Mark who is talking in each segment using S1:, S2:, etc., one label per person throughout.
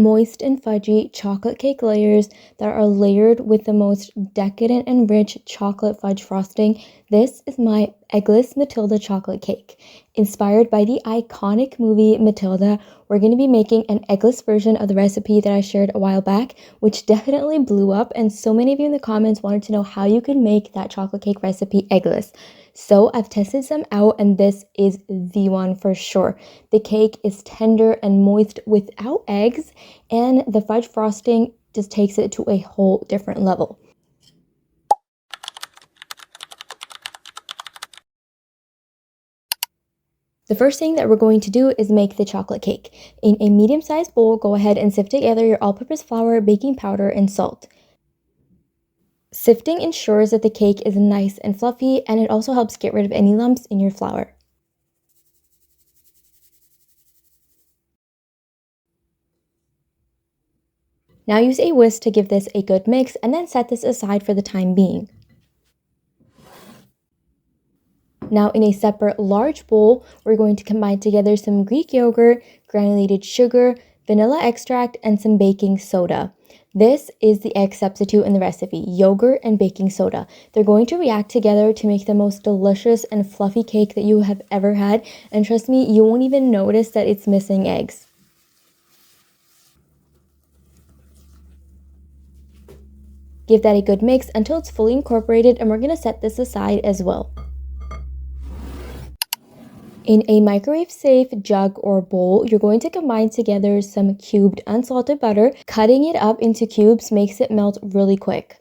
S1: moist and fudgy chocolate cake layers that are layered with the most decadent and rich chocolate fudge frosting. This is my Eggless Matilda chocolate cake. Inspired by the iconic movie Matilda, we're going to be making an eggless version of the recipe that I shared a while back, which definitely blew up, and so many of you in the comments wanted to know how you can make that chocolate cake recipe eggless. So I've tested some out, and this is the one for sure. The cake is tender and moist without eggs, and the fudge frosting just takes it to a whole different level. The first thing that we're going to do is make the chocolate cake. In a medium-sized bowl, go ahead and sift together your all-purpose flour, baking powder, and salt. Sifting ensures that the cake is nice and fluffy, and it also helps get rid of any lumps in your flour. Now use a whisk to give this a good mix, and then set this aside for the time being. Now in a separate large bowl, we're going to combine together some Greek yogurt, granulated sugar, vanilla extract, and some baking soda. This is the egg substitute in the recipe, yogurt and baking soda. They're going to react together to make the most delicious and fluffy cake that you have ever had, and trust me, you won't even notice that it's missing eggs. Give that a good mix until it's fully incorporated, and we're going to set this aside as well. In a microwave-safe jug or bowl, you're going to combine together some cubed unsalted butter. Cutting it up into cubes makes it melt really quick.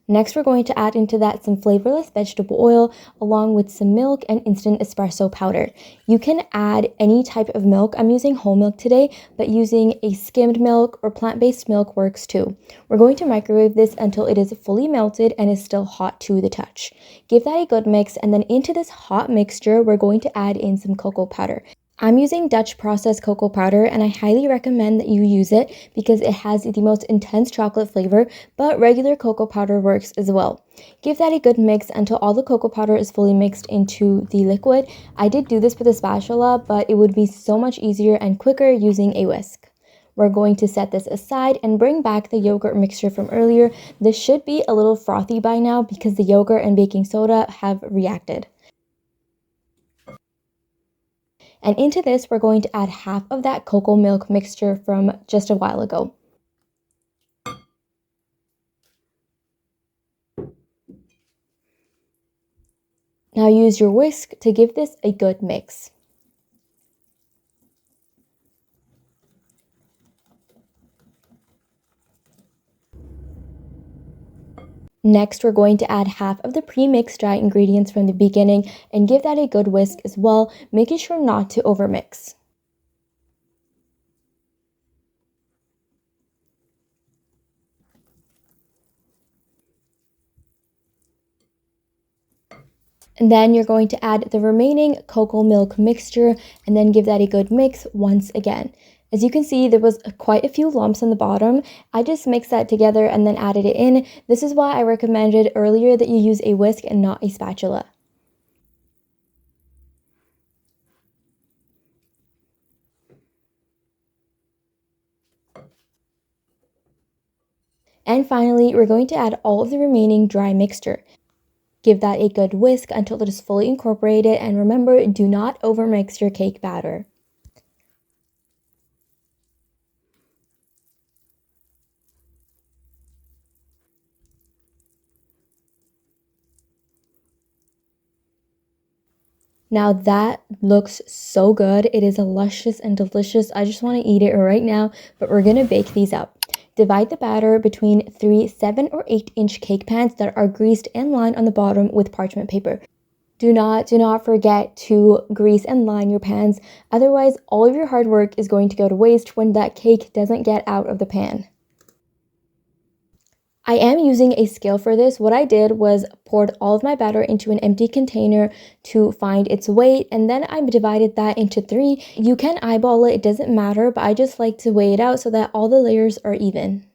S1: Next, we're going to add into that some flavorless vegetable oil along with some milk and instant espresso powder. You can add any type of milk. I'm using whole milk today, but using a skimmed milk or plant-based milk works too. We're going to microwave this until it is fully melted and is still hot to the touch. Give that a good mix, and then into this hot mixture, we're going to add in some cocoa powder. I'm using Dutch processed cocoa powder, and I highly recommend that you use it because it has the most intense chocolate flavor, but regular cocoa powder works as well. Give that a good mix until all the cocoa powder is fully mixed into the liquid. I did do this with a spatula, but it would be so much easier and quicker using a whisk. We're going to set this aside and bring back the yogurt mixture from earlier. This should be a little frothy by now because the yogurt and baking soda have reacted. And into this, we're going to add half of that cocoa milk mixture from just a while ago. Now use your whisk to give this a good mix. Next, we're going to add half of the pre-mixed dry ingredients from the beginning and give that a good whisk as well, making sure not to overmix. And then you're going to add the remaining cocoa milk mixture and then give that a good mix once again. As you can see, there was quite a few lumps on the bottom. I just mixed that together and then added it in. This is why I recommended earlier that you use a whisk and not a spatula. And finally, we're going to add all of the remaining dry mixture. Give that a good whisk until it is fully incorporated, and remember, do not overmix your cake batter. Now that looks so good. It is luscious and delicious. I just want to eat it right now, but we're going to bake these up. Divide the batter between 3 7 or 8-inch cake pans that are greased and lined on the bottom with parchment paper. Do not forget to grease and line your pans. Otherwise, all of your hard work is going to go to waste when that cake doesn't get out of the pan. I am using a scale for this. What I did was poured all of my batter into an empty container to find its weight, and then I divided that into 3. You can eyeball it, it doesn't matter, but I just like to weigh it out so that all the layers are even.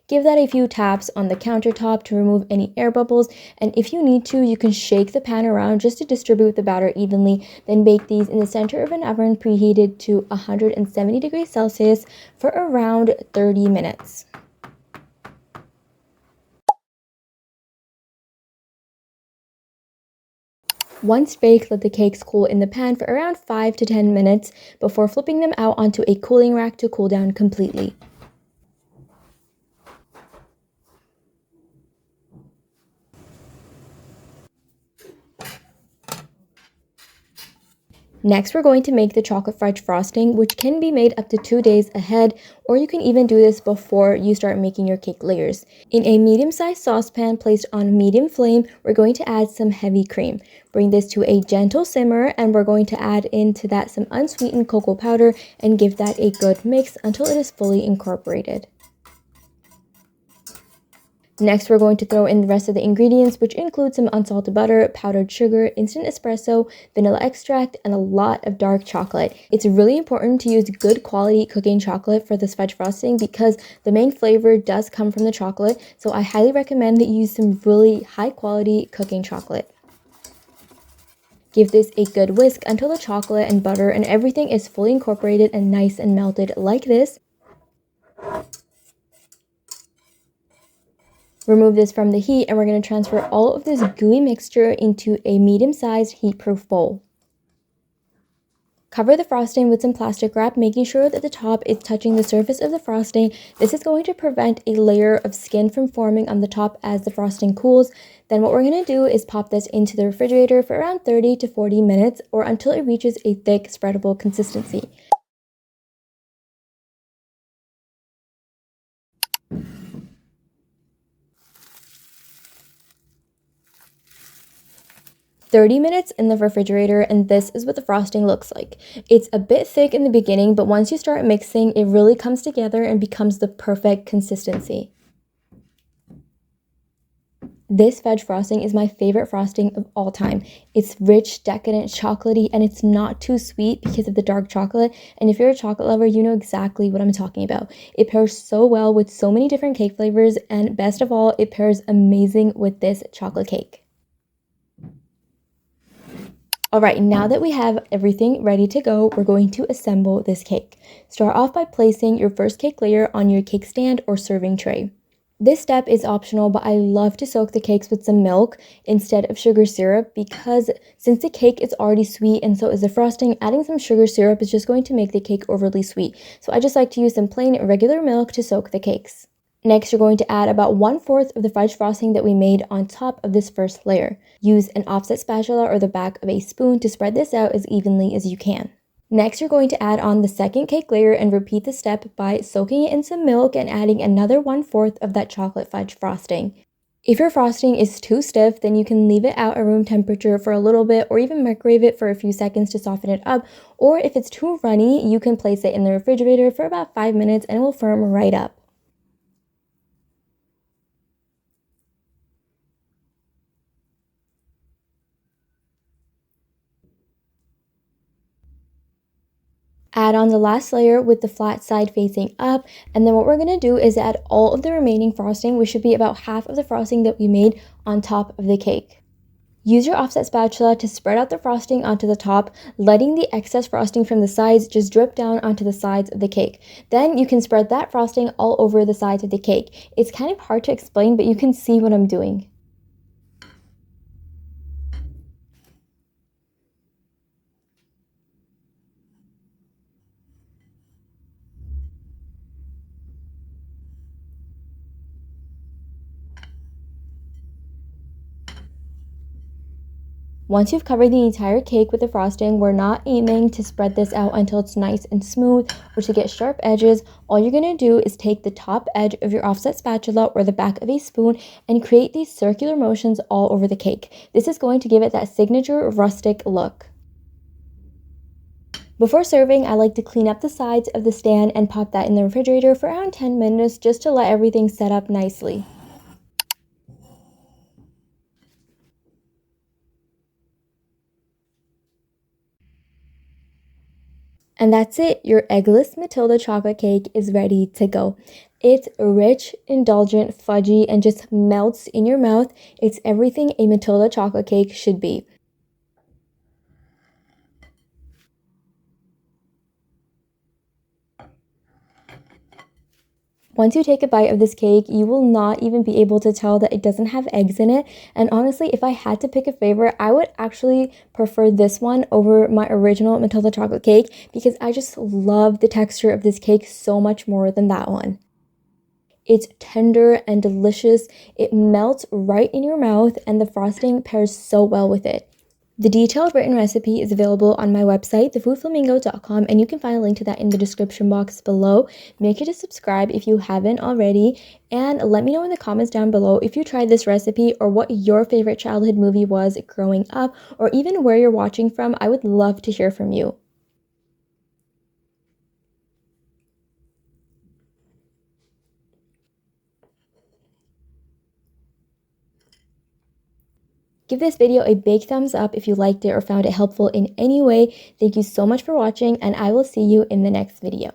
S1: Give that a few taps on the countertop to remove any air bubbles, and if you need to, you can shake the pan around just to distribute the batter evenly. Then bake these in the center of an oven preheated to 170 degrees Celsius for around 30 minutes. Once baked, let the cakes cool in the pan for around 5 to 10 minutes before flipping them out onto a cooling rack to cool down completely. Next, we're going to make the chocolate fudge frosting, which can be made up to 2 days ahead, or you can even do this before you start making your cake layers. In a medium-sized saucepan placed on medium flame, we're going to add some heavy cream. Bring this to a gentle simmer, and we're going to add into that some unsweetened cocoa powder and give that a good mix until it is fully incorporated. Next, we're going to throw in the rest of the ingredients, which include some unsalted butter, powdered sugar, instant espresso, vanilla extract, and a lot of dark chocolate. It's really important to use good quality cooking chocolate for this fudge frosting because the main flavor does come from the chocolate, so I highly recommend that you use some really high quality cooking chocolate. Give this a good whisk until the chocolate and butter and everything is fully incorporated and nice and melted like this. Remove this from the heat and we're going to transfer all of this gooey mixture into a medium-sized heat-proof bowl. Cover the frosting with some plastic wrap, making sure that the top is touching the surface of the frosting. This is going to prevent a layer of skin from forming on the top as the frosting cools. Then what we're going to do is pop this into the refrigerator for around 30 to 40 minutes or until it reaches a thick, spreadable consistency. "30 minutes in the refrigerator, and this is what the frosting looks like. It's a bit thick in the beginning, but once you start mixing, it really comes together and becomes the perfect consistency. This fudge frosting is my favorite frosting of all time. It's rich, decadent, chocolatey, and it's not too sweet because of the dark chocolate. And if you're a chocolate lover, you know exactly what I'm talking about. It pairs so well with so many different cake flavors, and best of all, it pairs amazing with this chocolate cake. All right, now that we have everything ready to go, we're going to assemble this cake. Start off by placing your first cake layer on your cake stand or serving tray. This step is optional, but I love to soak the cakes with some milk instead of sugar syrup because since the cake is already sweet and so is the frosting, adding some sugar syrup is just going to make the cake overly sweet. So I just like to use some plain regular milk to soak the cakes. Next, you're going to add about 1/4 of the fudge frosting that we made on top of this first layer. Use an offset spatula or the back of a spoon to spread this out as evenly as you can. Next, you're going to add on the second cake layer and repeat the step by soaking it in some milk and adding another 1/4 of that chocolate fudge frosting. If your frosting is too stiff, then you can leave it out at room temperature for a little bit or even microwave it for a few seconds to soften it up. Or if it's too runny, you can place it in the refrigerator for about 5 minutes and it will firm right up. Add on the last layer with the flat side facing up, and then what we're going to do is add all of the remaining frosting, which should be about half of the frosting that we made, on top of the cake. Use your offset spatula to spread out the frosting onto the top, letting the excess frosting from the sides just drip down onto the sides of the cake. Then you can spread that frosting all over the sides of the cake. It's kind of hard to explain, but you can see what I'm doing. Once you've covered the entire cake with the frosting, we're not aiming to spread this out until it's nice and smooth or to get sharp edges. All you're going to do is take the top edge of your offset spatula or the back of a spoon and create these circular motions all over the cake. This is going to give it that signature rustic look. Before serving, I like to clean up the sides of the stand and pop that in the refrigerator for around 10 minutes just to let everything set up nicely. And that's it, your Eggless Matilda chocolate cake is ready to go. It's rich, indulgent, fudgy, and just melts in your mouth. It's everything a Matilda chocolate cake should be. Once you take a bite of this cake, you will not even be able to tell that it doesn't have eggs in it. And honestly, if I had to pick a favorite, I would actually prefer this one over my original Matilda chocolate cake because I just love the texture of this cake so much more than that one. It's tender and delicious. It melts right in your mouth, and the frosting pairs so well with it. The detailed written recipe is available on my website, thefoodflamingo.com, and you can find a link to that in the description box below. Make sure to subscribe if you haven't already, and let me know in the comments down below if you tried this recipe or what your favorite childhood movie was growing up, or even where you're watching from. I would love to hear from you. Give this video a big thumbs up if you liked it or found it helpful in any way. Thank you so much for watching, and I will see you in the next video.